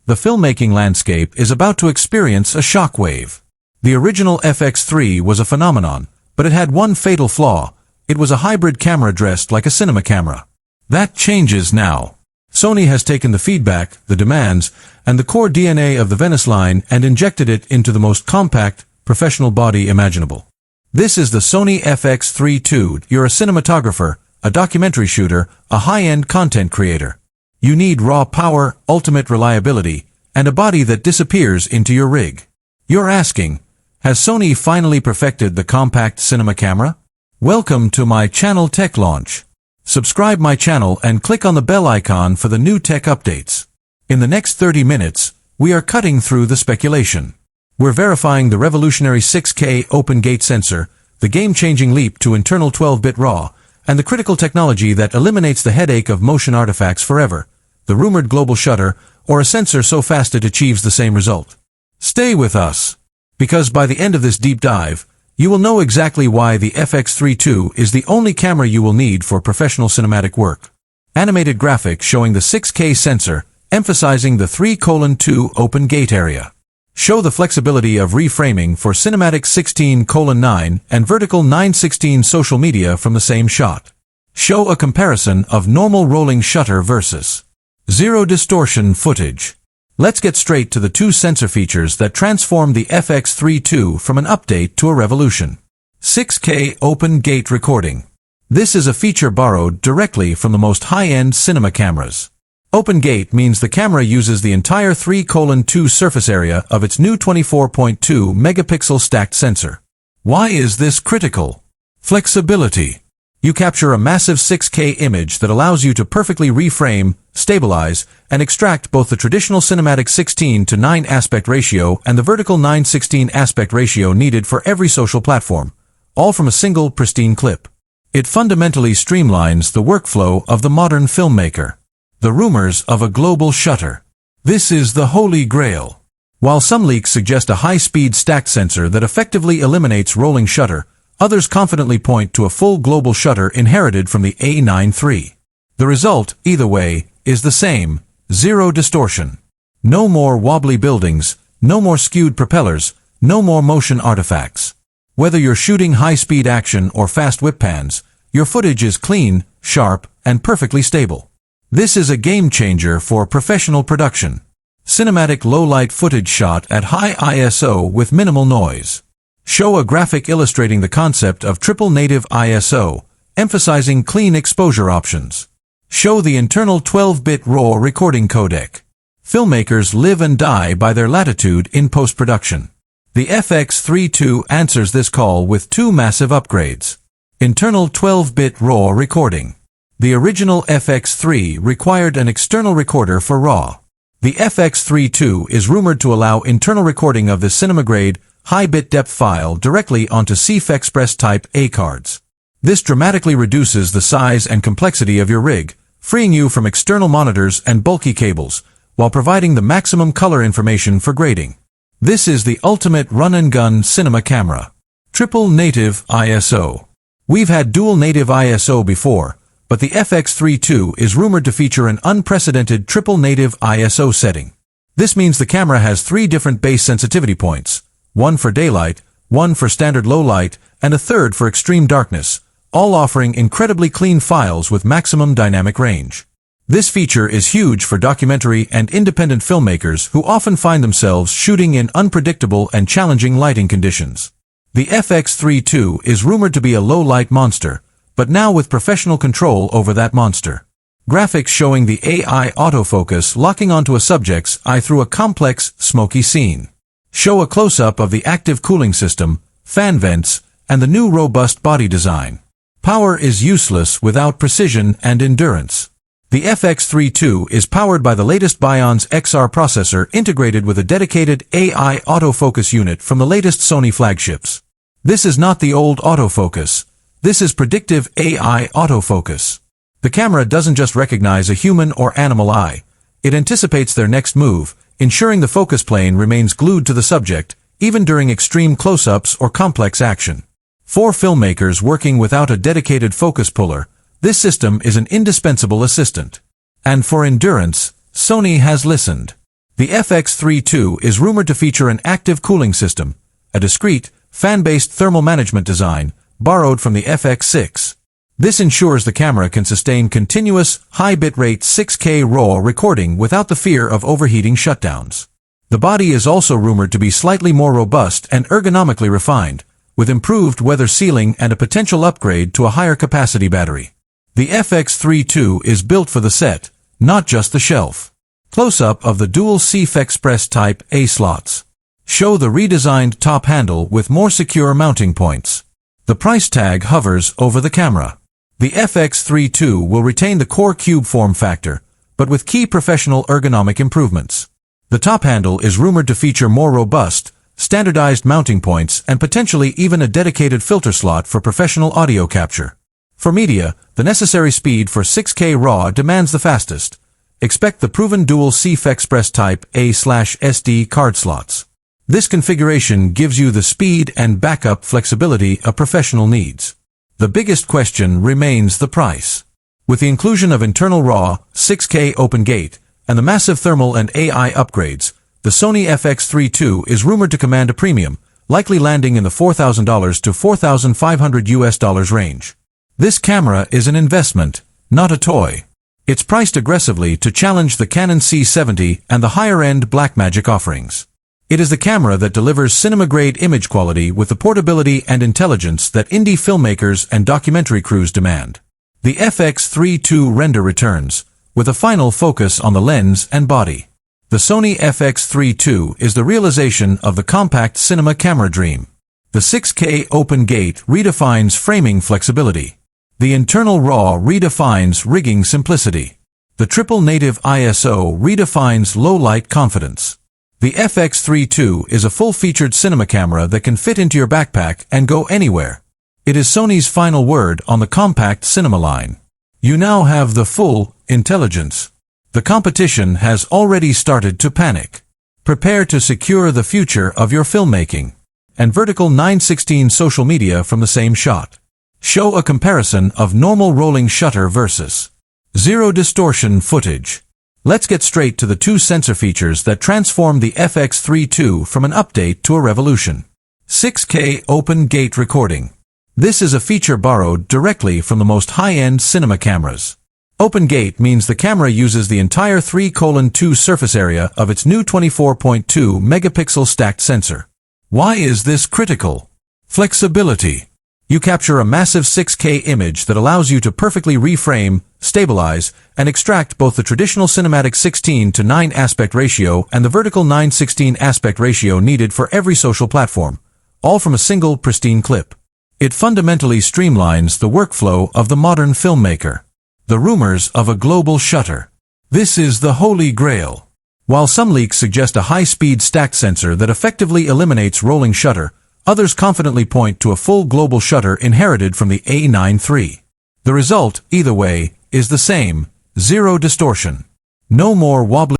The filmmaking landscape is about to experience a shockwave. The original FX3 was a phenomenon, but it had one fatal flaw. It was a hybrid camera dressed like a cinema camera. That changes now. Sony has taken the feedback, the demands, and the core DNA of the Venice line and injected it into the most compact, professional body imaginable. This is the Sony FX3 II. You're a cinematographer, a documentary shooter, a high-end content creator. You need raw power, ultimate reliability, and a body that disappears into your rig. You're asking, has Sony finally perfected the compact cinema camera? Welcome to my channel Tech Launch. Subscribe my channel and click on the bell icon for the new tech updates. In the next 30 minutes, we are cutting through the speculation. We're verifying the revolutionary 6K open gate sensor, the game-changing leap to internal 12-bit RAW, and the critical technology that eliminates the headache of motion artifacts forever, the rumored global shutter, or a sensor so fast it achieves the same result. Stay with us, because by the end of this deep dive, you will know exactly why the FX3 II is the only camera you will need for professional cinematic work. Animated graphics showing the 6K sensor, emphasizing the 3:2 open gate area. Show the flexibility of reframing for cinematic 16:9 and vertical 9:16 social media from the same shot. Show a comparison of normal rolling shutter versus zero distortion footage. Let's get straight to the two sensor features that transform the FX3 II from an update to a revolution. 6K open gate recording. This is a feature borrowed directly from the most high-end cinema cameras. Open gate means the camera uses the entire 3:2 surface area of its new 24.2 megapixel stacked sensor. Why is this critical? Flexibility. You capture a massive 6K image that allows you to perfectly reframe, stabilize, and extract both the traditional cinematic 16:9 aspect ratio and the vertical 9:16 aspect ratio needed for every social platform, all from a single pristine clip. It fundamentally streamlines the workflow of the modern filmmaker. The rumors of a global shutter. This is the holy grail. While some leaks suggest a high-speed stacked sensor that effectively eliminates rolling shutter, others confidently point to a full global shutter inherited from the A9 III. The result, either way, is the same: zero distortion. No more wobbly buildings, no more skewed propellers, no more motion artifacts. Whether you're shooting high-speed action or fast whip pans, your footage is clean, sharp, and perfectly stable. This is a game-changer for professional production. Cinematic low-light footage shot at high ISO with minimal noise. Show a graphic illustrating the concept of triple native ISO, emphasizing clean exposure options. Show the internal 12-bit RAW recording codec. Filmmakers live and die by their latitude in post-production. The FX3 II answers this call with two massive upgrades. Internal 12-bit RAW recording. The original FX3 required an external recorder for RAW. The FX3 II is rumored to allow internal recording of the cinema-grade, high-bit depth file directly onto CFexpress Type A cards. This dramatically reduces the size and complexity of your rig, freeing you from external monitors and bulky cables, while providing the maximum color information for grading. This is the ultimate run-and-gun cinema camera. Triple native ISO. We've had dual native ISO before, but the FX3 II is rumored to feature an unprecedented triple native ISO setting. This means the camera has three different base sensitivity points, one for daylight, one for standard low light, and a third for extreme darkness, all offering incredibly clean files with maximum dynamic range. This feature is huge for documentary and independent filmmakers who often find themselves shooting in unpredictable and challenging lighting conditions. The FX3 II is rumored to be a low-light monster, but now with professional control over that monster. Graphics showing the AI autofocus locking onto a subject's eye through a complex, smoky scene. Show a close-up of the active cooling system, fan vents, and the new robust body design. Power is useless without precision and endurance. The FX3 II is powered by the latest BIONZ XR processor integrated with a dedicated AI autofocus unit from the latest Sony flagships. This is not the old autofocus. This is predictive AI autofocus. The camera doesn't just recognize a human or animal eye. It anticipates their next move, ensuring the focus plane remains glued to the subject, even during extreme close-ups or complex action. For filmmakers working without a dedicated focus puller, this system is an indispensable assistant. And for endurance, Sony has listened. The FX3 II is rumored to feature an active cooling system, a discrete, fan-based thermal management design, borrowed from the FX6. This ensures the camera can sustain continuous, high bitrate 6K RAW recording without the fear of overheating shutdowns. The body is also rumored to be slightly more robust and ergonomically refined, with improved weather sealing and a potential upgrade to a higher capacity battery. The FX3 II is built for the set, not just the shelf. Close-up of the Dual CFexpress Type A slots. Show the redesigned top handle with more secure mounting points. The price tag hovers over the camera. The FX3 II will retain the core cube form factor, but with key professional ergonomic improvements. The top handle is rumored to feature more robust, standardized mounting points and potentially even a dedicated filter slot for professional audio capture. For media, the necessary speed for 6K RAW demands the fastest. Expect the proven Dual CFexpress Type A/SD card slots. This configuration gives you the speed and backup flexibility a professional needs. The biggest question remains the price. With the inclusion of internal RAW, 6K open gate, and the massive thermal and AI upgrades, the Sony FX3 II is rumored to command a premium, likely landing in the $4,000 to $4,500 range. This camera is an investment, not a toy. It's priced aggressively to challenge the Canon C70 and the higher-end Blackmagic offerings. It is the camera that delivers cinema-grade image quality with the portability and intelligence that indie filmmakers and documentary crews demand. The FX3 II render returns, with a final focus on the lens and body. The Sony FX3 II is the realization of the compact cinema camera dream. The 6K open gate redefines framing flexibility. The internal RAW redefines rigging simplicity. The triple native ISO redefines low-light confidence. The FX3 II is a full-featured cinema camera that can fit into your backpack and go anywhere. It is Sony's final word on the compact cinema line. You now have the full intelligence. The competition has already started to panic. Prepare to secure the future of your filmmaking. And vertical 9:16 social media from the same shot. Show a comparison of normal rolling shutter versus zero distortion footage. Let's get straight to the two sensor features that transform the FX3 II from an update to a revolution. 6K open gate recording. This is a feature borrowed directly from the most high-end cinema cameras. Open gate means the camera uses the entire 3:2 surface area of its new 24.2 megapixel stacked sensor. Why is this critical? Flexibility. You capture a massive 6K image that allows you to perfectly reframe, stabilize, and extract both the traditional cinematic 16:9 aspect ratio and the vertical 9:16 aspect ratio needed for every social platform, all from a single pristine clip. It fundamentally streamlines the workflow of the modern filmmaker. The rumors of a global shutter. This is the holy grail. While some leaks suggest a high-speed stacked sensor that effectively eliminates rolling shutter, others confidently point to a full global shutter inherited from the A9 III. The result, either way, is the same: zero distortion. No more wobbly